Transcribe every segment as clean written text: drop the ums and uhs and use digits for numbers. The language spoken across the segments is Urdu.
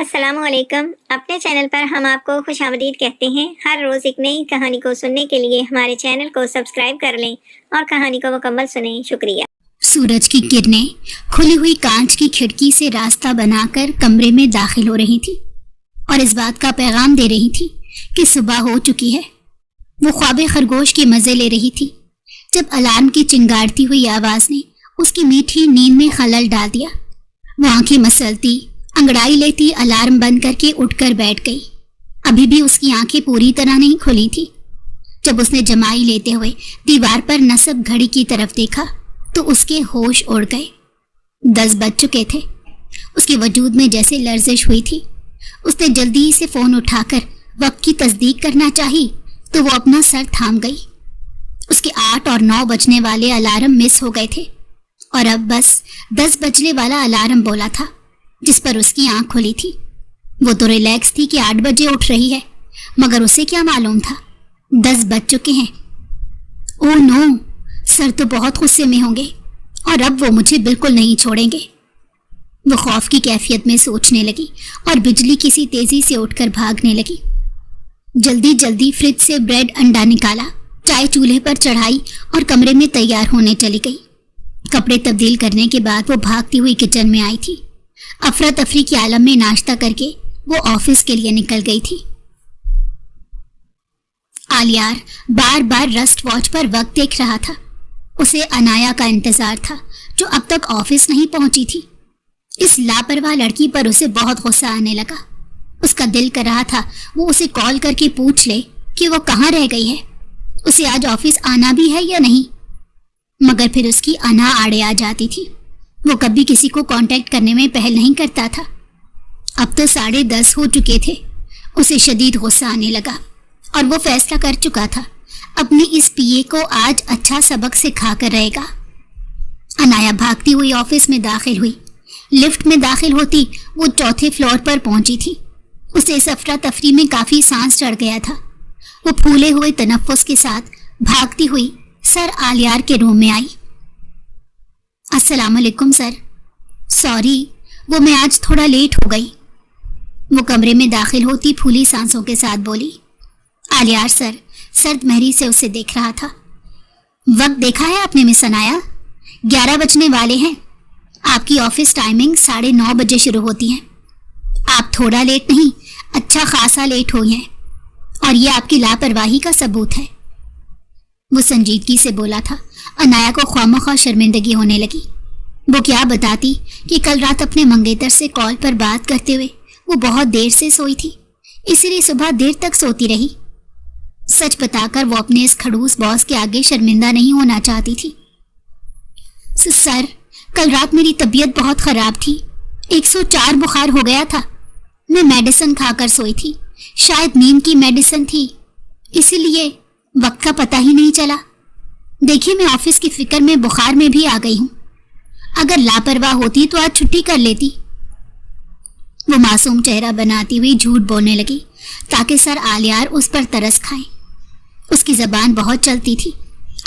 السلام علیکم. اپنے چینل پر ہم آپ کو خوش آمدید کہتے ہیں. ہر روز ایک نئی کہانی کو سننے کے لیے ہمارے چینل کو سبسکرائب کر لیں اور کہانی کو مکمل سنیں. شکریہ. سورج کی کرنیں کھلی ہوئی کانچ کی کھڑکی سے راستہ بنا کر کمرے میں داخل ہو رہی تھی اور اس بات کا پیغام دے رہی تھی کہ صبح ہو چکی ہے. وہ خواب خرگوش کے مزے لے رہی تھی جب الارم کی چنگاڑتی ہوئی آواز نے اس کی میٹھی نیند میں خلل ڈال دیا. وہ آنکھیں مسلتی انگڑائی لیتی الارم بند کر کے اٹھ کر بیٹھ گئی. ابھی بھی اس کی آنکھیں پوری طرح نہیں کھلی تھی. جب اس نے جمائی لیتے ہوئے دیوار پر نصب گھڑی کی طرف دیکھا تو اس کے ہوش اڑ گئے. 10 بج چکے تھے. اس کے وجود میں جیسے لرزش ہوئی تھی. اس نے جلدی سے فون اٹھا کر وقت کی تصدیق کرنا چاہی تو وہ اپنا سر تھام گئی. اس کے 8 اور 9 بجنے والے الارم مس ہو گئے تھے اور اب بس 10 بجنے والا الارم بولا تھا جس پر اس کی آنکھ کھلی تھی. وہ تو ریلیکس تھی کہ 8 بجے اٹھ رہی ہے، مگر اسے کیا معلوم تھا 10 بج چکے ہیں. او نو، سر تو بہت غصے میں ہوں گے اور اب وہ مجھے بالکل نہیں چھوڑیں گے. وہ خوف کی کیفیت میں سوچنے لگی اور بجلی کسی تیزی سے اٹھ کر بھاگنے لگی. جلدی جلدی فریج سے بریڈ انڈا نکالا، چائے چولہے پر چڑھائی اور کمرے میں تیار ہونے چلی گئی. کپڑے تبدیل کرنے کے بعد وہ بھاگتی ہوئی کچن میں آئی تھی. افراتفری کے عالم میں ناشتہ کر کے وہ آفس کے لیے نکل گئی تھی. آلیار بار بار رسٹ واچ پر وقت دیکھ رہا تھا. اسے انایا کا انتظار تھا جو اب تک آفس نہیں پہنچی تھی. اس لاپرواہ لڑکی پر اسے بہت غصہ آنے لگا. اس کا دل کر رہا تھا وہ اسے کال کر کے پوچھ لے کہ وہ کہاں رہ گئی ہے، اسے آج آفس آنا بھی ہے یا نہیں. مگر پھر اس کی انا آڑے آ جاتی تھی. وہ کبھی کسی کو کانٹیکٹ کرنے میں پہل نہیں کرتا تھا. اب تو 10:30 ہو چکے تھے. اسے شدید غصہ آنے لگا اور وہ فیصلہ کر چکا تھا اپنی اس پی اے کو آج اچھا سبق سکھا کر رہے گا. انایا بھاگتی ہوئی آفس میں داخل ہوئی. لفٹ میں داخل ہوتی وہ 4تھے فلور پر پہنچی تھی. اسے اس افراتفری میں کافی سانس چڑھ گیا تھا. وہ پھولے ہوئے تنفس کے ساتھ بھاگتی ہوئی سر آلیار کے روم میں آئی. السلام علیکم سر. سوری، وہ میں آج تھوڑا لیٹ ہو گئی. وہ کمرے میں داخل ہوتی پھولی سانسوں کے ساتھ بولی. آلیار سر سرد مہری سے اسے دیکھ رہا تھا. وقت دیکھا ہے آپ نے مس انایا؟ 11 بجنے والے ہیں. آپ کی آفس ٹائمنگ 9:30 بجے شروع ہوتی ہیں. آپ تھوڑا لیٹ نہیں، اچھا خاصا لیٹ ہوئی ہیں اور یہ آپ کی لاپرواہی کا ثبوت ہے. وہ سنجیدگی سے بولا تھا. انایا کو خواہ شرمندگی ہونے لگی. وہ کیا بتاتی کہ کل رات اپنے منگیتر سے کال پر بات کرتے ہوئے وہ بہت دیر سے سوئی تھی، اس لیے صبح دیر تک سوتی رہی. سچ بتا کر وہ اپنے اس کھڑوس باس کے آگے شرمندہ نہیں ہونا چاہتی تھی. سر، کل رات میری طبیعت بہت خراب تھی. 104 بخار ہو گیا تھا. میں میڈیسن کھا کر سوئی تھی، شاید نیند کی میڈیسن تھی، اسی لیے وقت کا پتہ ہی نہیں چلا. دیکھیے میں آفس کی فکر میں بخار میں بھی آ گئی ہوں. اگر لاپرواہ ہوتی تو آج چھٹی کر لیتی. وہ معصوم چہرہ بناتی ہوئی جھوٹ بولنے لگی تاکہ سر آلیار اس پر ترس کھائیں. اس کی زبان بہت چلتی تھی.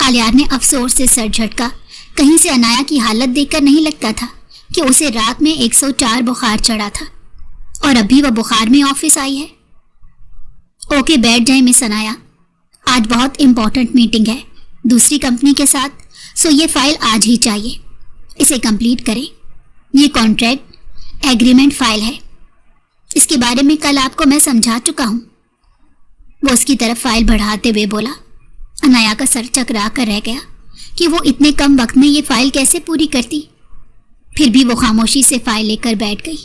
آلیار نے افسوس سے سر جھٹکا. کہیں سے انایا کی حالت دیکھ کر نہیں لگتا تھا کہ اسے رات میں 104 بخار چڑھا تھا اور ابھی وہ بخار میں آفس آئی ہے. اوکے بیٹھ جائیں مس انایا، آج بہت امپورٹنٹ میٹنگ ہے دوسری کمپنی کے ساتھ، سو یہ فائل آج ہی چاہیے. اسے کمپلیٹ کریں. یہ کانٹریکٹ ایگریمنٹ فائل ہے، اس کے بارے میں کل آپ کو میں سمجھا چکا ہوں. وہ اس کی طرف فائل بڑھاتے ہوئے بولا. انایا کا سر چکرا کر رہ گیا کہ وہ اتنے کم وقت میں یہ فائل کیسے پوری کرتی. پھر بھی وہ خاموشی سے فائل لے کر بیٹھ گئی.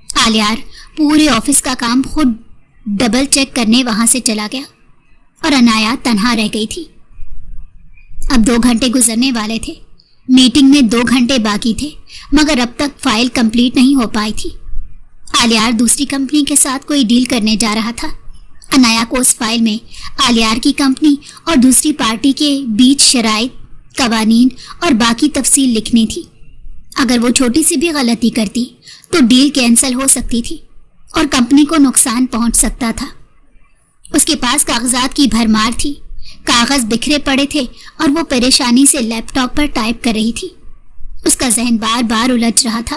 آلیار پورے آفس کا کام خود ڈبل چیک کرنے وہاں سے چلا گیا اور انایا تنہا رہ گئی تھی. اب 2 گھنٹے گزرنے والے تھے. میٹنگ میں 2 گھنٹے باقی تھے مگر اب تک فائل کمپلیٹ نہیں ہو پائی تھی. آلیار دوسری کمپنی کے ساتھ کوئی ڈیل کرنے جا رہا تھا. انایا کو اس فائل میں آلیار کی کمپنی اور دوسری پارٹی کے بیچ شرائط، قوانین اور باقی تفصیل لکھنی تھی. اگر وہ چھوٹی سی بھی غلطی کرتی تو ڈیل کینسل ہو سکتی تھی اور کمپنی کو نقصان پہنچ سکتا تھا. اس کے پاس کاغذات کی بھرمار تھی. کاغذ بکھرے پڑے تھے اور وہ پریشانی سے لیپ ٹاپ پر ٹائپ کر رہی تھی. اس کا ذہن بار بار الجھ رہا تھا.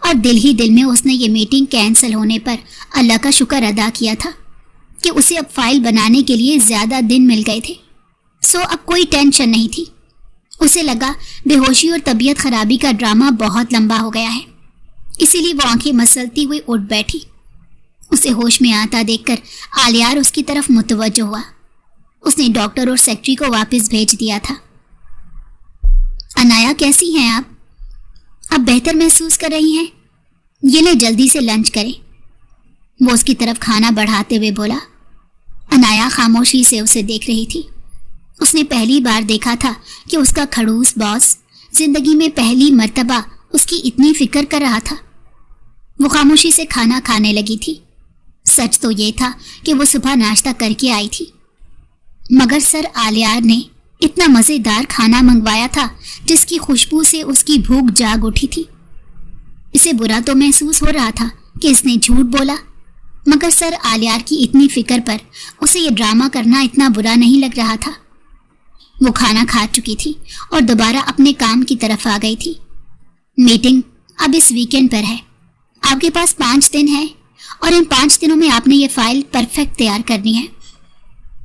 اور دل ہی دل میں اس نے یہ میٹنگ کینسل ہونے پر اللہ کا شکر ادا کیا تھا کہ اسے اب فائل بنانے کے لیے زیادہ دن مل گئے تھے، سو اب کوئی ٹینشن نہیں تھی۔ اسے لگا بے ہوشی اور طبیعت خرابی کا ڈرامہ بہت لمبا ہو گیا ہے، اسی لیے وہ آنکھیں مسلتی ہوئی اٹھ بیٹھی۔ اسے ہوش میں آتا دیکھ کر آلیار اس کی طرف متوجہ ہوا۔ اس نے ڈاکٹر اور سیکٹری کو واپس بھیج دیا تھا۔ انایا کیسی ہیں آپ؟ اب بہتر محسوس کر رہی ہیں؟ یہ لے جلدی سے لنچ کریں۔ وہ اس کی طرف کھانا بڑھاتے ہوئے بولا۔ انایا خاموشی سے اسے دیکھ رہی تھی۔ اس نے پہلی بار دیکھا تھا کہ اس کا کھڑوس باس زندگی میں پہلی مرتبہ اس کی اتنی فکر کر رہا تھا۔ وہ خاموشی سے کھانا کھانے لگی تھی۔ سچ تو یہ تھا کہ وہ صبح ناشتہ کر کے آئی تھی، مگر سر آلیار نے اتنا مزیدار کھانا منگوایا تھا جس کی خوشبو سے اس کی بھوک جاگ اٹھی تھی۔ اسے برا تو محسوس ہو رہا تھا کہ اس نے جھوٹ بولا، مگر سر آلیار کی اتنی فکر پر اسے یہ ڈرامہ کرنا اتنا برا نہیں لگ رہا تھا۔ وہ کھانا کھا چکی تھی اور دوبارہ اپنے کام کی طرف آ گئی تھی۔ میٹنگ اب اس ویکینڈ پر ہے، آپ کے پاس 5 دن ہے اور ان 5 دنوں میں آپ نے یہ فائل پرفیکٹ تیار کرنی ہے۔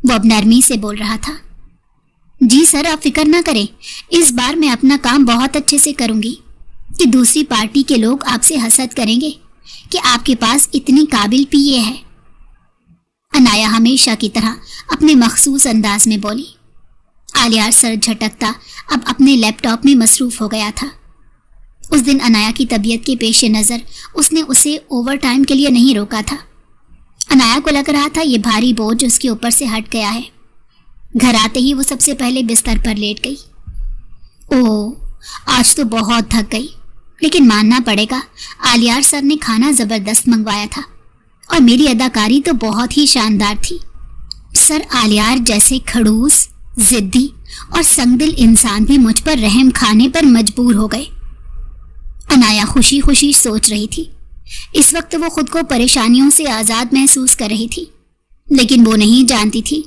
وہ اب نرمی سے بول رہا تھا۔ جی سر، آپ فکر نہ کریں، اس بار میں اپنا کام بہت اچھے سے کروں گی کہ دوسری پارٹی کے لوگ آپ سے حسد کریں گے کہ آپ کے پاس اتنی قابل پی اے ہے۔ انایا ہمیشہ کی طرح اپنے مخصوص انداز میں بولی۔ آلیار سر جھٹکتا اب اپنے لیپ ٹاپ میں مصروف ہو گیا تھا۔ اس دن انایا کی طبیعت کے پیش نظر اس نے اسے اوور ٹائم کے لیے نہیں روکا تھا۔ انایا کو لگ رہا تھا یہ بھاری بوجھ اس کے اوپر سے ہٹ گیا ہے۔ گھر آتے ہی وہ سب سے پہلے بستر پر لیٹ گئی۔ اوہ، آج تو بہت تھک گئی، لیکن ماننا پڑے گا آلیار سر نے کھانا زبردست منگوایا تھا اور میری اداکاری تو بہت ہی شاندار تھی۔ سر آلیار جیسے کھڑوس، ضدی اور سنگ دل انسان بھی مجھ پر رحم کھانے پر مجبور ہو گئے۔ انایا خوشی خوشی سوچ رہی تھی۔ اس وقت وہ خود کو پریشانیوں سے آزاد محسوس کر رہی تھی، لیکن وہ نہیں جانتی تھی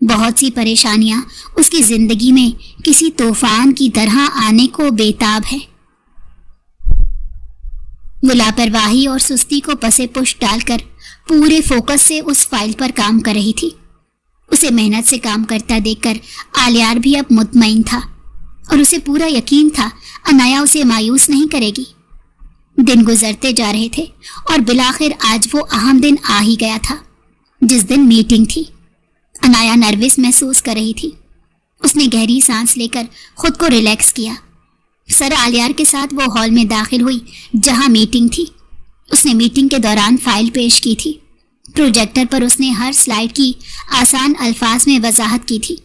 بہت سی پریشانیاں اس کی زندگی میں کسی طوفان کی طرح آنے کو بےتاب ہے۔ وہ لاپرواہی اور سستی کو پسے پشت ڈال کر پورے فوکس سے اس فائل پر کام کر رہی تھی۔ اسے محنت سے کام کرتا دیکھ کر آلیار بھی اب مطمئن تھا اور اسے پورا یقین تھا انایا اسے مایوس نہیں کرے گی۔ دن گزرتے جا رہے تھے اور بالآخر آج وہ اہم دن آ ہی گیا تھا جس دن میٹنگ تھی۔ انایا نروس محسوس کر رہی تھی۔ اس نے گہری سانس لے کر خود کو ریلیکس کیا۔ سر آلیار کے ساتھ وہ ہال میں داخل ہوئی جہاں میٹنگ تھی۔ اس نے میٹنگ کے دوران فائل پیش کی تھی۔ پروجیکٹر پر اس نے ہر سلائیڈ کی آسان الفاظ میں وضاحت کی تھی۔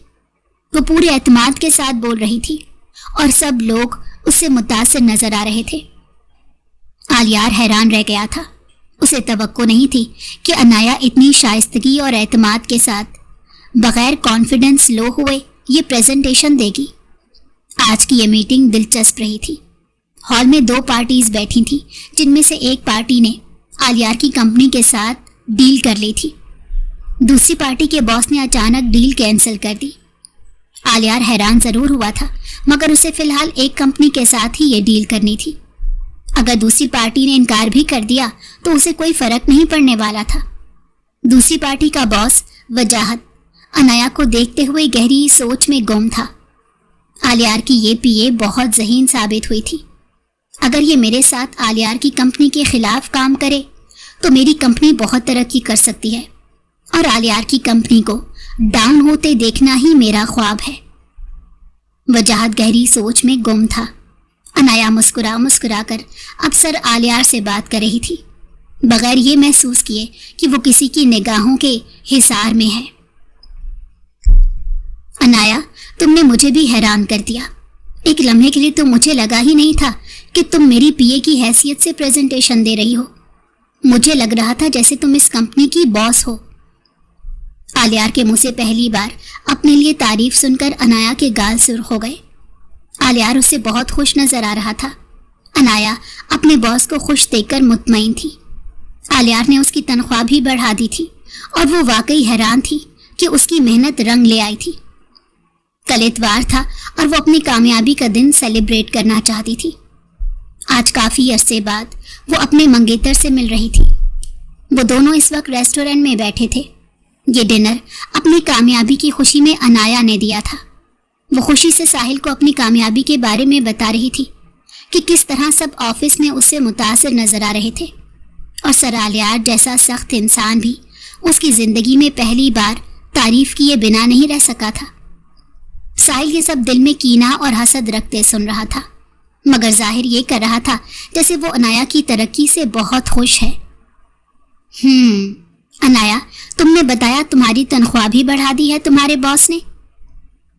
وہ پورے اعتماد کے ساتھ بول رہی تھی اور سب لوگ اس سے متاثر نظر آ رہے تھے۔ آلیار حیران رہ گیا تھا۔ اسے توقع نہیں تھی کہ انایا اتنی شائستگی اور اعتماد کے ساتھ بغیر کانفیڈنس لو ہوئے یہ پریزنٹیشن دے گی۔ آج کی یہ میٹنگ دلچسپ رہی تھی۔ ہال میں 2 پارٹیز بیٹھی تھیں، جن میں سے ایک پارٹی نے آلیار کی کمپنی کے ساتھ ڈیل کر لی تھی۔ دوسری پارٹی کے باس نے اچانک ڈیل کینسل کر دی۔ آلیار حیران ضرور ہوا تھا، مگر اسے فی الحال ایک کمپنی کے ساتھ ہی یہ ڈیل کرنی تھی۔ اگر دوسری پارٹی نے انکار بھی کر دیا تو اسے کوئی فرق نہیں پڑنے والا تھا۔ دوسری پارٹی کا باس وجاہت انایا کو دیکھتے ہوئے گہری سوچ میں گم تھا۔ آلیار کی یہ پی اے بہت ذہین ثابت ہوئی تھی۔ اگر یہ میرے ساتھ آلیار کی کمپنی کے خلاف کام کرے تو میری کمپنی بہت ترقی کر سکتی ہے اور آلیار کی کمپنی کو ڈاؤن ہوتے دیکھنا ہی میرا خواب ہے۔ وجاہت گہری سوچ میں گم تھا۔ انایا مسکرا کر اب سر آلیار سے بات کر رہی تھی، بغیر یہ محسوس کیے کہ وہ کسی کی نگاہوں کے حصار میں ہے۔ انایا، تم نے مجھے بھی حیران کر دیا۔ ایک لمحے کے لیے تو مجھے لگا ہی نہیں تھا کہ تم میری پی اے کی حیثیت سے پریزنٹیشن دے رہی ہو۔ مجھے لگ رہا تھا جیسے تم اس کمپنی کی باس ہو۔ آلیار کے منہ سے پہلی بار اپنے لیے تعریف سن کر انایا کے گال سرخ ہو گئے۔ آلیار اسے بہت خوش نظر آ رہا تھا۔ انایا اپنے باس کو خوش دیکھ کر مطمئن تھی۔ آلیار نے اس کی تنخواہ بھی بڑھا دی تھی اور وہ واقعی حیران تھی کہ اس کی محنت رنگ لے آئی تھی۔ کل اتوار تھا اور وہ اپنی کامیابی کا دن سیلیبریٹ کرنا چاہتی تھی۔ آج کافی عرصے بعد وہ اپنے منگیتر سے مل رہی تھی۔ وہ دونوں اس وقت ریسٹورنٹ میں بیٹھے تھے۔ یہ ڈنر اپنی کامیابی کی خوشی میں انایا نے دیا تھا۔ وہ خوشی سے ساحل کو اپنی کامیابی کے بارے میں بتا رہی تھی کہ کس طرح سب آفس میں اس سے متاثر نظر آ رہے تھے، اور سر آلیار جیسا سخت انسان بھی اس کی زندگی میں پہلی بار تعریف کیے بنا نہیں رہ سکا تھا۔ ساحل یہ سب دل میں کینہ اور حسد رکھتے سن رہا تھا، مگر ظاہر یہ کر رہا تھا جیسے وہ انایا کی ترقی سے بہت خوش ہے۔ انایا، تم نے بتایا تمہاری تنخواہ بھی بڑھا دی ہے تمہارے باس نے؟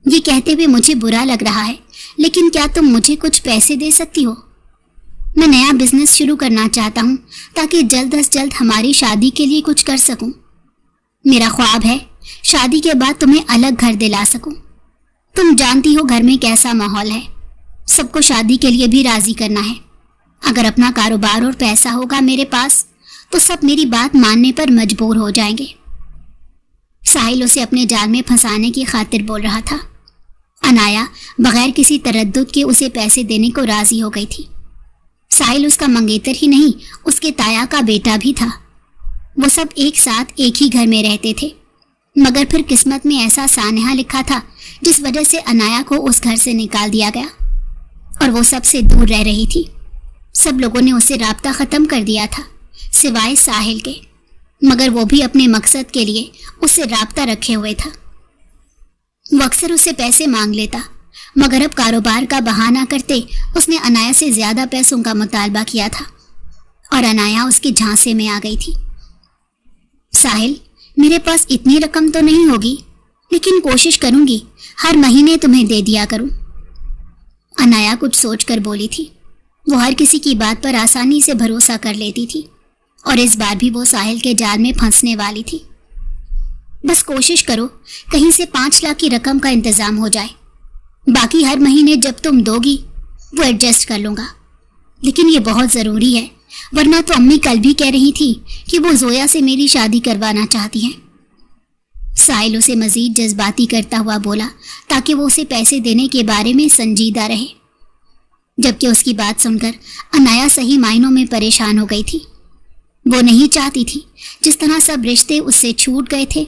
یہ کہتے ہوئے مجھے برا لگ رہا ہے، لیکن کیا تم مجھے کچھ پیسے دے سکتی ہو؟ میں نیا بزنس شروع کرنا چاہتا ہوں تاکہ جلد از جلد ہماری شادی کے لیے کچھ کر سکوں۔ میرا خواب ہے شادی کے بعد تمہیں الگ گھر دلا سکوں۔ تم جانتی ہو گھر میں کیسا ماحول ہے، سب کو شادی کے لیے بھی راضی کرنا ہے۔ اگر اپنا کاروبار اور پیسہ ہوگا میرے پاس تو سب میری بات ماننے پر مجبور ہو جائیں گے۔ ساحل اسے اپنے جال میں پھنسانے کی خاطر بول رہا تھا۔ انایا بغیر کسی تردد کے اسے پیسے دینے کو راضی ہو گئی تھی۔ ساحل اس کا منگیتر ہی نہیں، اس کے تایا کا بیٹا بھی تھا۔ وہ سب ایک ساتھ ایک ہی گھر میں رہتے تھے، مگر پھر قسمت میں ایسا سانحہ لکھا تھا جس وجہ سے انایا کو اس گھر سے نکال دیا گیا اور وہ سب سے دور رہ رہی تھی۔ سب لوگوں نے اسے رابطہ ختم کر دیا تھا سوائے ساحل کے، مگر وہ بھی اپنے مقصد کے لیے اس سے رابطہ رکھے ہوئے تھا۔ وہ اکثر اس سے پیسے مانگ لیتا، مگر اب کاروبار کا بہانہ کرتے اس نے انایا سے زیادہ پیسوں کا مطالبہ کیا تھا اور انایا اس کے جھانسے میں آ گئی تھی۔ ساحل، میرے پاس اتنی رقم تو نہیں ہوگی، لیکن کوشش کروں گی ہر مہینے تمہیں دے دیا کروں۔ انایا کچھ سوچ کر بولی تھی۔ وہ ہر کسی کی بات پر آسانی سے بھروسہ کر لیتی تھی، اور اس بار بھی وہ ساحل کے جال میں پھنسنے والی تھی۔ بس کوشش کرو کہیں سے 5 لاکھ کی رقم کا انتظام ہو جائے، باقی ہر مہینے جب تم دو گی وہ ایڈجسٹ کر لوں گا، لیکن یہ بہت ضروری ہے، ورنہ تو امی کل بھی کہہ رہی تھی کہ وہ زویا سے میری شادی کروانا چاہتی ہیں۔ ساحل اسے مزید جذباتی کرتا ہوا بولا تاکہ وہ اسے پیسے دینے کے بارے میں سنجیدہ رہے، جبکہ اس کی بات سن کر انایا صحیح معنوں میں پریشان ہو گئی تھی۔ وہ نہیں چاہتی تھی جس طرح سب رشتے اس سے چھوٹ گئے تھے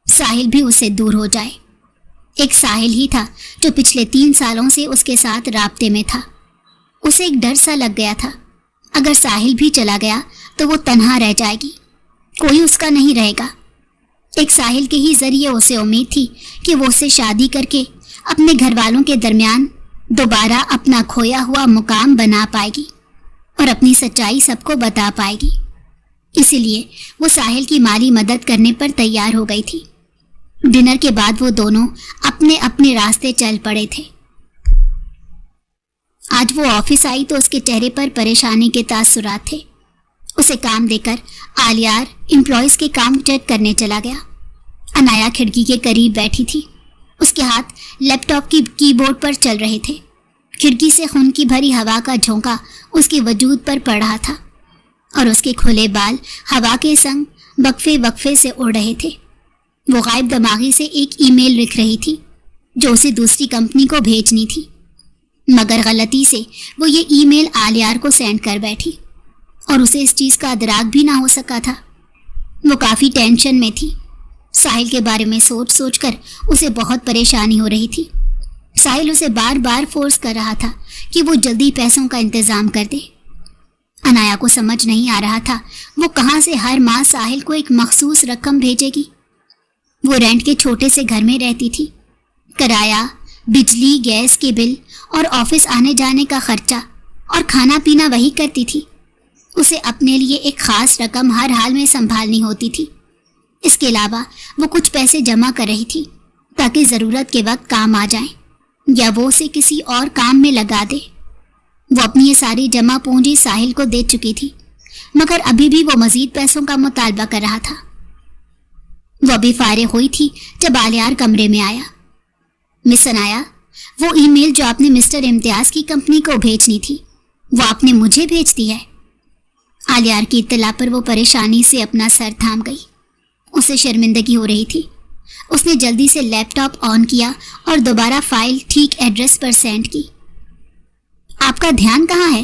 ساحل بھی اس سے دور ہو جائے۔ ایک ساحل ہی تھا جو پچھلے 3 سالوں سے اس کے ساتھ رابطے میں تھا۔ اسے ایک ڈر سا لگ گیا تھا، اگر ساحل بھی چلا گیا تو وہ تنہا رہ جائے گی، کوئی اس کا نہیں رہے گا۔ ایک ساحل کے ہی ذریعے اسے امید تھی کہ وہ اسے شادی کر کے اپنے گھر والوں کے درمیان دوبارہ اپنا کھویا ہوا مقام بنا پائے گی اور اپنی سچائی سب کو بتا پائے گی۔ اسی لیے وہ ساحل کی مالی مدد کرنے پر تیار ہو گئی تھی۔ ڈنر کے بعد وہ دونوں اپنے اپنے راستے چل پڑے تھے۔ آج وہ آفس آئی تو اس کے چہرے پر پریشانی کے تاثرات تھے۔ اسے کام دے کر آلیار امپلائیز کے کام چیک کرنے چلا گیا۔ انایا کھڑکی کے قریب بیٹھی تھی، اس کے ہاتھ لیپ ٹاپ کی کی بورڈ پر چل رہے تھے۔ کھڑکی سے خون کی بھری ہوا کا جھونکا اس کے وجود پر پڑ رہا تھا اور اس کے کھلے بال ہوا کے سنگ وقفے وقفے سے اڑ رہے تھے۔ وہ غائب دماغی سے ایک ای میل لکھ رہی تھی جو اسے دوسری کمپنی کو بھیجنی تھی، مگر غلطی سے وہ یہ ای میل آلیار کو سینڈ کر بیٹھی اور اسے اس چیز کا ادراک بھی نہ ہو سکا تھا۔ وہ کافی ٹینشن میں تھی۔ ساحل کے بارے میں سوچ سوچ کر اسے بہت پریشانی ہو رہی تھی۔ ساحل اسے بار بار فورس کر رہا تھا کہ وہ جلدی پیسوں کا انتظام کر دے۔ انایا کو سمجھ نہیں آ رہا تھا وہ کہاں سے ہر ماہ ساحل کو ایک مخصوص رقم بھیجے گی۔ وہ رینٹ کے چھوٹے سے گھر میں رہتی تھی، کرایہ، بجلی، گیس کے بل اور آفس آنے جانے کا خرچہ اور کھانا پینا وہی کرتی تھی۔ اسے اپنے لیے ایک خاص رقم ہر حال میں سنبھالنی ہوتی تھی۔ اس کے علاوہ وہ کچھ پیسے جمع کر رہی تھی تاکہ ضرورت کے وقت کام آ جائیں یا وہ اسے کسی اور کام میں لگا دے۔ وہ اپنی یہ ساری جمع پونجی ساحل کو دے چکی تھی، مگر ابھی بھی وہ مزید پیسوں کا مطالبہ کر رہا تھا۔ وہ ابھی فارغ ہوئی تھی جب آلیار کمرے میں آیا۔ مس انایا، وہ ای میل جو آپ نے مسٹر امتیاز کی کمپنی کو بھیجنی تھی وہ آپ نے مجھے بھیج دی ہے۔ آلیار کی اطلاع پر وہ پریشانی سے اپنا سر تھام گئی۔ اسے شرمندگی ہو رہی تھی۔ اس نے جلدی سے لیپ ٹاپ آن کیا اور دوبارہ فائل ٹھیک ایڈریس پر سینڈ کی۔ آپ کا دھیان کہاں ہے؟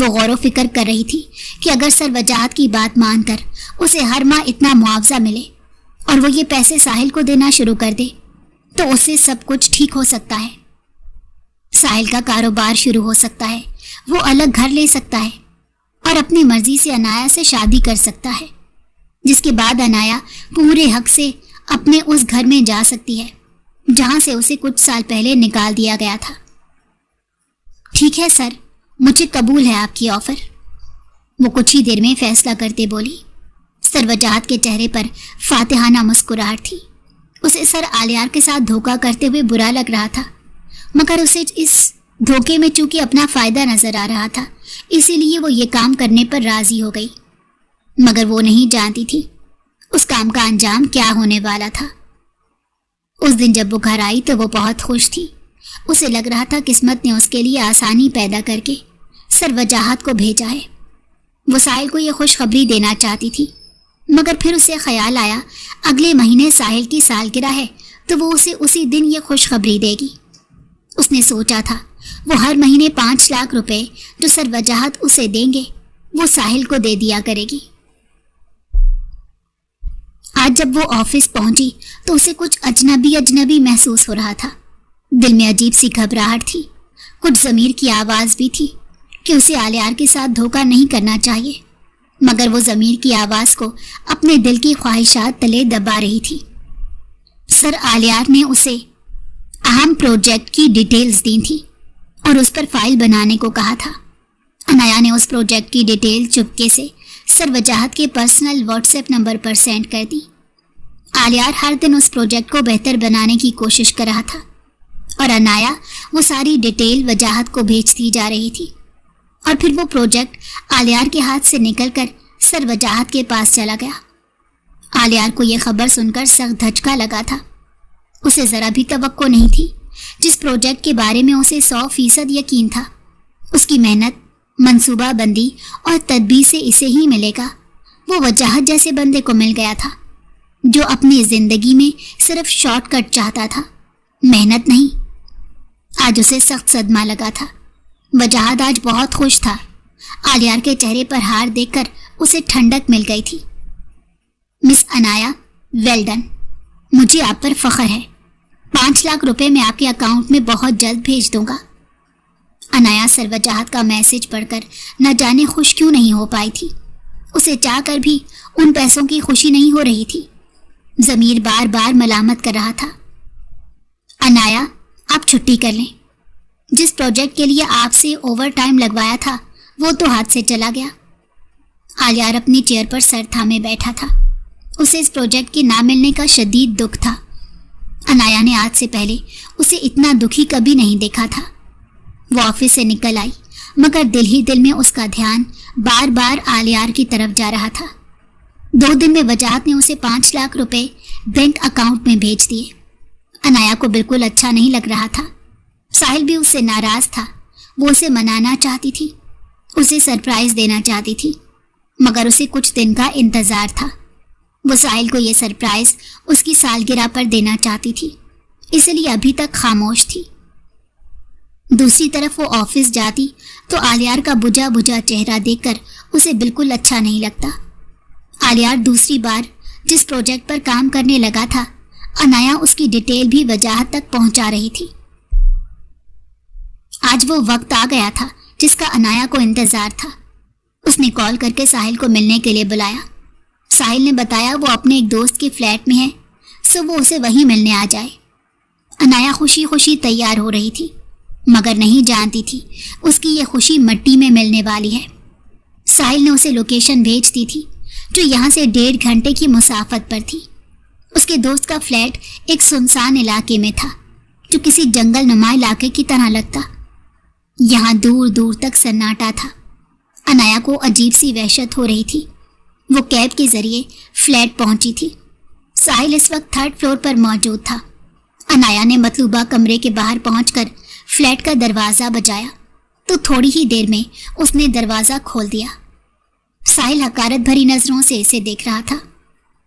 وہ غور و فکر کر رہی تھی کہ اگر سر وجاہت کی بات مان کر اسے ہر ماہ اتنا معاوضہ ملے اور وہ یہ پیسے ساحل کو دینا شروع کر دے تو اس سے سب کچھ ٹھیک ہو سکتا ہے۔ ساحل کا کاروبار شروع ہو سکتا ہے، وہ الگ گھر لے سکتا ہے اور اپنی مرضی سے انایا سے شادی کر سکتا ہے، جس کے بعد انایا پورے حق سے اپنے اس گھر میں جا سکتی ہے جہاں سے اسے کچھ سال پہلے نکال دیا گیا تھا۔ ٹھیک ہے سر، مجھے قبول ہے آپ کی آفر، وہ کچھ ہی دیر میں فیصلہ کرتے بولی۔ سر وجاہت کے چہرے پر فاتحانہ مسکراہٹ تھی۔ اسے سر آلیار کے ساتھ دھوکہ کرتے ہوئے برا لگ رہا تھا، مگر اسے اس دھوکے میں چونکہ اپنا فائدہ نظر آ رہا تھا، اسی لیے وہ یہ کام کرنے پر راضی ہو گئی۔ مگر وہ نہیں جانتی تھی اس کام کا انجام کیا ہونے والا تھا۔ اس دن جب وہ گھر آئی تو وہ بہت خوش تھی۔ اسے لگ رہا تھا قسمت نے اس کے لیے آسانی پیدا کر کے سر وجاہت کو بھیجا ہے۔ وہ ساحل کو یہ خوشخبری دینا چاہتی تھی، مگر پھر اسے خیال آیا اگلے مہینے ساحل کی سالگرہ ہے تو وہ اسے اسی دن یہ خوشخبری دے گی۔ اس نے سوچا تھا وہ ہر مہینے 5 لاکھ روپے جو سر وجاہت اسے دیں گے وہ ساحل کو دے دیا کرے گی۔ آج جب وہ آفس پہنچی تو اسے کچھ اجنبی محسوس ہو رہا تھا۔ دل میں عجیب سی گھبراہٹ تھی، کچھ ضمیر کی آواز بھی تھی کہ اسے آلیار کے ساتھ دھوکہ نہیں کرنا چاہیے، مگر وہ ضمیر کی آواز کو اپنے دل کی خواہشات تلے دبا رہی تھی۔ سر آلیار نے اسے اہم پروجیکٹ کی ڈیٹیلز دی تھی اور اس پر فائل بنانے کو کہا تھا۔ انایا نے اس پروجیکٹ کی ڈیٹیل چپکے سے سر وجاہت کے پرسنل واٹس ایپ نمبر پر سینڈ کر دی۔ آلیار ہر دن اس پروجیکٹ کو بہتر بنانے کی کوشش کر رہا تھا اور انایا وہ ساری ڈیٹیل وجاہت کو بھیجتی جا رہی تھی، اور پھر وہ پروجیکٹ آلیار کے ہاتھ سے نکل کر سر وجاہت کے پاس چلا گیا۔ آلیار کو یہ خبر سن کر سخت دھچکا لگا تھا۔ اسے ذرا بھی توقع نہیں تھی۔ جس پروجیکٹ کے بارے میں اسے 100% یقین تھا، اس کی محنت، منصوبہ بندی اور تدبیر سے اسے ہی ملے گا، وہ وجاہت جیسے بندے کو مل گیا تھا جو اپنی زندگی میں صرف شارٹ کٹ چاہتا تھا، محنت نہیں۔ آج اسے سخت صدمہ لگا تھا۔ وجاہت آج بہت خوش تھا۔ آلیار کے چہرے پر ہار دیکھ کر اسے ٹھنڈک مل گئی تھی۔ مس انایا، ویل ڈن، مجھے آپ پر فخر ہے۔ 5 لاکھ روپے میں آپ کے اکاؤنٹ میں بہت جلد بھیج دوں گا۔ انایا سر وجاہت کا میسج پڑھ کر نہ جانے خوش کیوں نہیں ہو پائی تھی۔ اسے چاہ کر بھی ان پیسوں کی خوشی نہیں ہو رہی تھی۔ ضمیر بار بار ملامت کر رہا تھا۔ انایا، آپ چھٹی کر لیں۔ جس پروجیکٹ کے لیے آپ سے اوور ٹائم لگوایا تھا وہ تو ہاتھ سے چلا گیا۔ آلیار اپنی چیئر پر سر تھامے بیٹھا تھا۔ اسے اس پروجیکٹ کے نہ ملنے کا شدید دکھ تھا۔ انایا نے آج سے پہلے اسے اتنا دکھی کبھی نہیں دیکھا تھا۔ وہ آفس سے نکل آئی، مگر دل ہی دل میں اس کا دھیان بار بار آلیار کی طرف جا رہا تھا۔ 2 دن میں وجاہت نے اسے 5 لاکھ روپے بینک اکاؤنٹ میں بھیج دیے۔ انایا کو بالکل اچھا نہیں لگ رہا تھا۔ ساحل بھی اس سے ناراض تھا۔ وہ اسے منانا چاہتی تھی، اسے سرپرائز دینا چاہتی تھی، مگر اسے کچھ دن کا انتظار تھا۔ وہ ساحل کو یہ سرپرائز اس کی سالگرہ پر دینا چاہتی تھی، اس لیے ابھی تک خاموش تھی۔ دوسری طرف وہ آفس جاتی تو آلیار کا بجھا بجھا چہرہ دیکھ کر اسے بالکل اچھا نہیں لگتا۔ آلیار دوسری بار جس پروجیکٹ پر کام کرنے لگا تھا، انایا اس کی ڈیٹیل بھی وجاہت تک پہنچا رہی تھی۔ آج وہ وقت آ گیا تھا جس کا انایا کو انتظار تھا۔ اس نے کال کر کے ساحل کو ملنے کے لیے بلایا۔ ساحل نے بتایا وہ اپنے ایک دوست کے فلیٹ میں ہے، سو وہ اسے وہیں ملنے آ جائے۔ انایا خوشی خوشی تیار ہو رہی تھی، مگر نہیں جانتی تھی اس کی یہ خوشی مٹی میں ملنے والی ہے۔ ساحل نے اسے لوکیشن بھیج دی تھی جو یہاں سے 1.5 گھنٹے کی مسافت پر تھی۔ اس کے دوست کا فلیٹ ایک سنسان علاقے میں تھا جو کسی جنگل نما علاقے کی طرح لگتا۔ یہاں دور دور تک سناٹا تھا۔ انایا کو عجیب سی وحشت ہو رہی تھی۔ وہ کیب کے ذریعے فلیٹ پہنچی تھی۔ ساحل اس وقت 3rd فلور پر موجود تھا۔ انایا نے مطلوبہ کمرے کے باہر پہنچ کر فلیٹ کا دروازہ بجایا تو تھوڑی ہی دیر میں اس نے دروازہ کھول دیا۔ ساحل حقارت بھری نظروں سے اسے دیکھ رہا تھا۔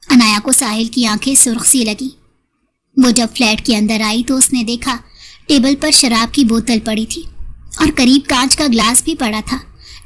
انایا کو ساحل کی آنکھیں سرخ سی لگی۔ وہ جب فلیٹ کے اندر آئی تو اس نے دیکھا ٹیبل پر شراب کی بوتل پڑی تھی اور قریب کانچ کا گلاس بھی پڑا تھا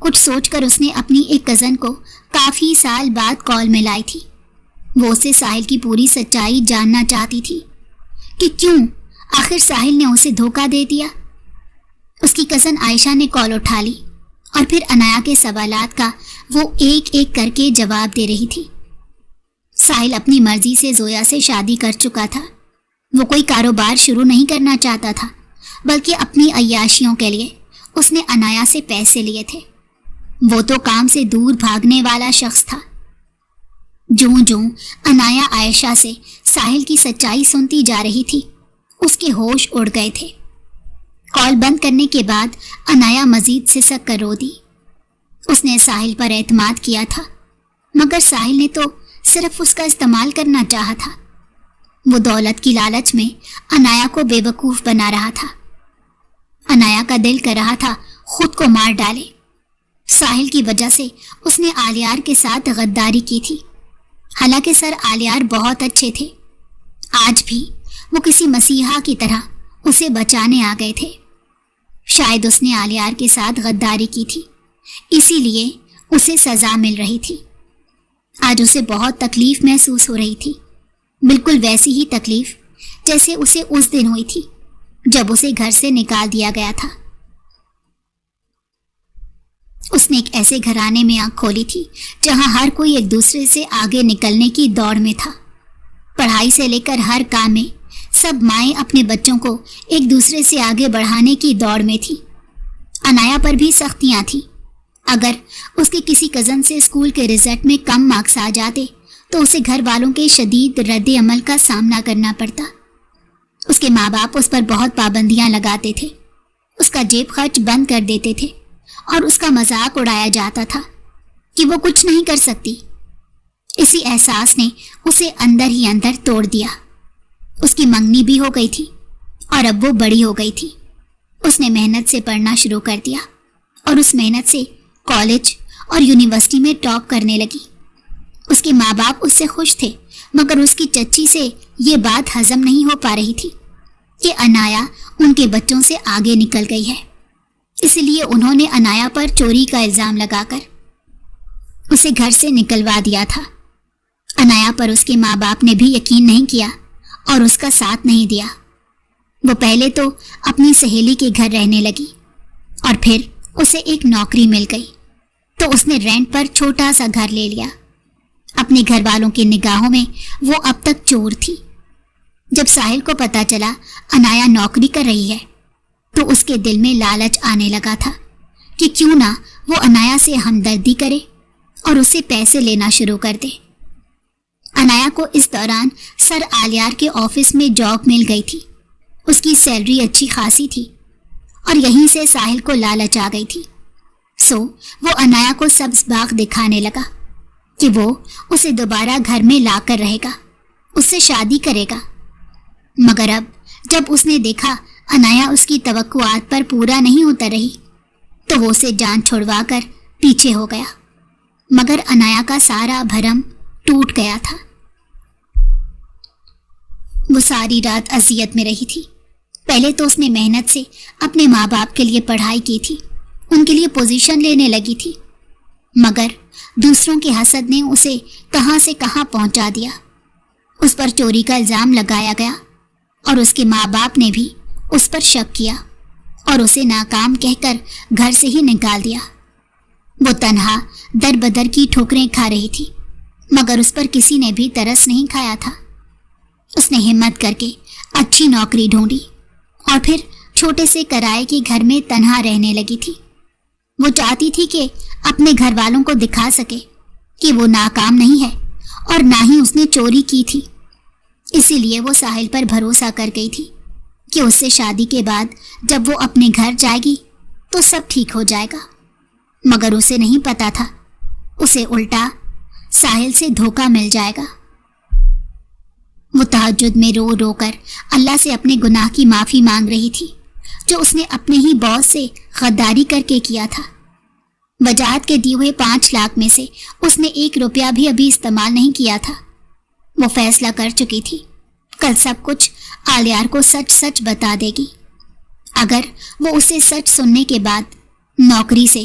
کچھ سوچ کر اس نے اپنی ایک کزن کو کافی سال بعد کال میں لائی تھی۔ وہ اسے ساحل کی پوری سچائی جاننا چاہتی تھی کہ کیوں آخر ساحل نے اسے دھوکہ دے دیا۔ اس کی کزن عائشہ نے کال اٹھا لی اور پھر انایا کے سوالات کا وہ ایک ایک کر کے جواب دے رہی تھی۔ ساحل اپنی مرضی سے زویا سے شادی کر چکا تھا۔ وہ کوئی کاروبار شروع نہیں کرنا چاہتا تھا، بلکہ اپنی عیاشیوں کے لیے اس نے انایا سے پیسے لیے تھے۔ وہ تو کام سے دور بھاگنے والا شخص تھا۔ جوں جوں انایا عائشہ سے ساحل کی سچائی سنتی جا رہی تھی، اس کے ہوش اڑ گئے تھے۔ کال بند کرنے کے بعد انایا مزید سسک کر رو دی۔ اس نے ساحل پر اعتماد کیا تھا، مگر ساحل نے تو صرف اس کا استعمال کرنا چاہا تھا۔ وہ دولت کی لالچ میں انایا کو بے وقوف بنا رہا تھا۔ انایا کا دل کر رہا تھا خود کو مار ڈالے۔ ساحل کی وجہ سے اس نے آلیار کے ساتھ غداری کی تھی، حالانکہ سر آلیار بہت اچھے تھے۔ آج بھی وہ کسی مسیحا کی طرح اسے بچانے آ گئے تھے۔ شاید اس نے آلیار کے ساتھ غداری کی تھی، اسی لیے اسے سزا مل رہی تھی۔ آج اسے بہت تکلیف محسوس ہو رہی تھی، بالکل ویسی ہی تکلیف جیسے اسے اس دن ہوئی تھی جب اسے گھر سے نکال دیا گیا تھا۔ اس نے ایک ایسے گھرانے میں آنکھ کھولی تھی جہاں ہر کوئی ایک دوسرے سے آگے نکلنے کی دوڑ میں تھا۔ پڑھائی سے لے کر ہر کام میں سب مائیں اپنے بچوں کو ایک دوسرے سے آگے بڑھانے کی دوڑ میں تھی۔ انایا پر بھی سختیاں تھیں۔ اگر اس کے کسی کزن سے اسکول کے رزلٹ میں کم مارکس آ جاتے تو اسے گھر والوں کے شدید رد عمل کا سامنا کرنا پڑتا۔ اس کے ماں باپ اس پر بہت پابندیاں لگاتے تھے، اس کا جیب خرچ بند کر دیتے تھے اور اس کا مذاق اڑایا جاتا تھا کہ وہ کچھ نہیں کر سکتی۔ اسی احساس نے اسے اندر ہی اندر توڑ دیا۔ اس کی منگنی بھی ہو گئی تھی اور اب وہ بڑی ہو گئی تھی۔ اس نے محنت سے پڑھنا شروع کر دیا اور اس محنت سے کالج اور یونیورسٹی میں ٹاپ کرنے لگی۔ اس کے ماں باپ اس سے خوش تھے، مگر اس کی چچی سے یہ بات ہضم نہیں ہو پا رہی تھی کہ انایا ان کے بچوں سے آگے نکل گئی ہے۔ اس لیے انہوں نے انایا پر چوری کا الزام لگا کر اسے گھر سے نکلوا دیا تھا۔ انایا پر اس کے ماں باپ نے بھی یقین نہیں کیا اور اس کا ساتھ نہیں دیا۔ وہ پہلے تو اپنی سہیلی کے گھر رہنے لگی اور پھر اسے ایک نوکری مل گئی تو اس نے رینٹ پر چھوٹا سا گھر لے لیا۔ اپنے گھر والوں کی نگاہوں میں وہ اب تک چور تھی۔ جب ساحل کو پتا چلا انایا نوکری کر رہی ہے تو اس کے دل میں لالچ آنے لگا تھا کہ کیوں نہ وہ انایا سے ہمدردی کرے اور اسے پیسے لینا شروع کر دے۔ انایا کو اس دوران سر آلیار کے آفس میں جاب مل گئی تھی۔ اس کی سیلری اچھی خاصی تھی اور یہیں سے ساحل کو لالچ آ گئی تھی۔ سو وہ انایا کو سبز باغ دکھانے لگا کہ وہ اسے دوبارہ گھر میں لا کر رہے گا، اس سے شادی کرے گا۔ مگر اب جب اس نے دیکھا انایا اس کی توقعات پر پورا نہیں اتر رہی تو وہ اسے جان چھڑوا کر پیچھے ہو گیا۔ مگر انایا کا سارا بھرم ٹوٹ گیا تھا۔ وہ ساری رات اذیت میں رہی تھی۔ پہلے تو اس نے محنت سے اپنے ماں باپ کے لیے پڑھائی کی تھی، ان کے لیے پوزیشن لینے لگی تھی، مگر دوسروں کے حسد نے اسے کہاں سے کہاں پہنچا دیا۔ اس پر چوری کا الزام لگایا گیا اور اس کے ماں باپ نے بھی اس پر شک کیا اور اسے ناکام کہہ کر گھر سے ہی نکال دیا۔ وہ تنہا در بدر کی ٹھوکریں کھا رہی تھی، مگر اس پر کسی نے بھی ترس نہیں کھایا تھا۔ اس نے ہمت کر کے اچھی نوکری ڈھونڈی اور پھر چھوٹے سے کرائے کے گھر میں تنہا رہنے لگی تھی۔ وہ چاہتی تھی کہ اپنے گھر والوں کو دکھا سکے کہ وہ ناکام نہیں ہے اور نہ ہی اس نے چوری کی تھی۔ اسی لیے وہ ساحل پر بھروسہ کر گئی تھی کہ اس سے شادی کے بعد جب وہ اپنے گھر جائے گی تو سب ٹھیک ہو جائے گا۔ مگر اسے نہیں پتا تھا اسے الٹا ساحل سے دھوکہ مل جائے گا۔ وہ تہجد میں رو رو کر اللہ سے اپنے گناہ کی معافی مانگ رہی تھی جو اس نے اپنے ہی باس سے غداری کر کے کیا تھا۔ وجاہت کے دیے ہوئے 5 لاکھ میں سے اس نے 1 روپیہ بھی ابھی استعمال نہیں کیا تھا۔ وہ فیصلہ کر چکی تھی کل سب کچھ آلیار کو سچ سچ بتا دے گی۔ اگر وہ اسے سچ سننے کے بعد نوکری سے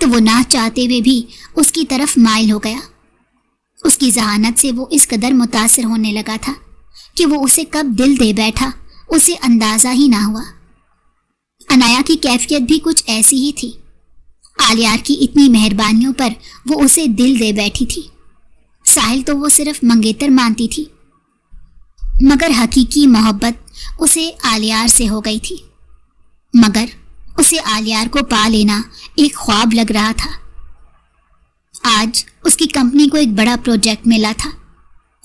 تو وہ نہ چاہتے ہوئے بھی اس کی طرف مائل ہو گیا۔ اس کی ذہانت سے وہ اس قدر متاثر ہونے لگا تھا کہ وہ اسے کب دل دے بیٹھا اسے اندازہ ہی نہ ہوا۔ عنایا کی کیفیت بھی کچھ ایسی ہی تھی۔ آلیار کی اتنی مہربانیوں پر وہ اسے دل دے بیٹھی تھی۔ ساحل تو وہ صرف منگیتر مانتی تھی، مگر حقیقی محبت اسے آلیار سے ہو گئی تھی۔ مگر اسے آلیار کو پا لینا ایک خواب لگ رہا تھا۔ آج اس کی کمپنی کو ایک بڑا پروجیکٹ ملا تھا،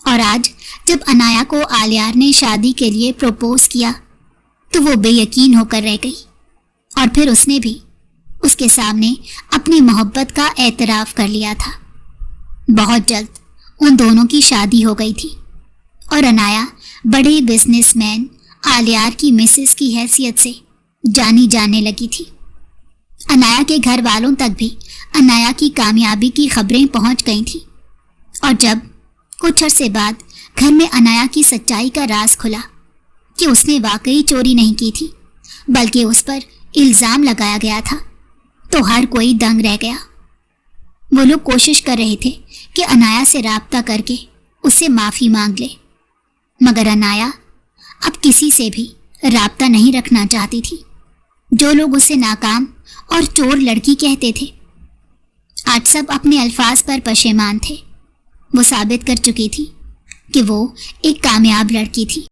اور آج جب عنایا کو آلیار نے شادی کے لیے پروپوز کیا تو وہ بے یقین ہو کر رہ گئی، اور پھر اس نے بھی اس کے سامنے اپنی محبت کا اعتراف کر لیا تھا۔ بہت جلد ان دونوں کی شادی ہو گئی تھی، اور عنایا بڑے بزنس مین آلیار کی مسز کی حیثیت سے جانی جانے لگی تھی۔ عنایا کے گھر والوں تک بھی عنایا کی کامیابی کی خبریں پہنچ گئی تھیں، اور جب کچھ عرصے بعد گھر میں عنایا کی سچائی کا راز کھلا کہ اس نے واقعی چوری نہیں کی تھی بلکہ اس پر الزام لگایا گیا تھا، تو ہر کوئی دنگ رہ گیا۔ وہ لوگ کوشش کر رہے تھے کہ عنایا سے رابطہ کر کے اس سے معافی مانگ لے، مگر عنایا اب کسی سے بھی رابطہ نہیں رکھنا چاہتی تھی۔ جو لوگ اسے ناکام اور چور لڑکی کہتے تھے، آج سب اپنے الفاظ پر پشیمان تھے۔ وہ ثابت کر چکی تھی کہ وہ ایک کامیاب لڑکی تھی۔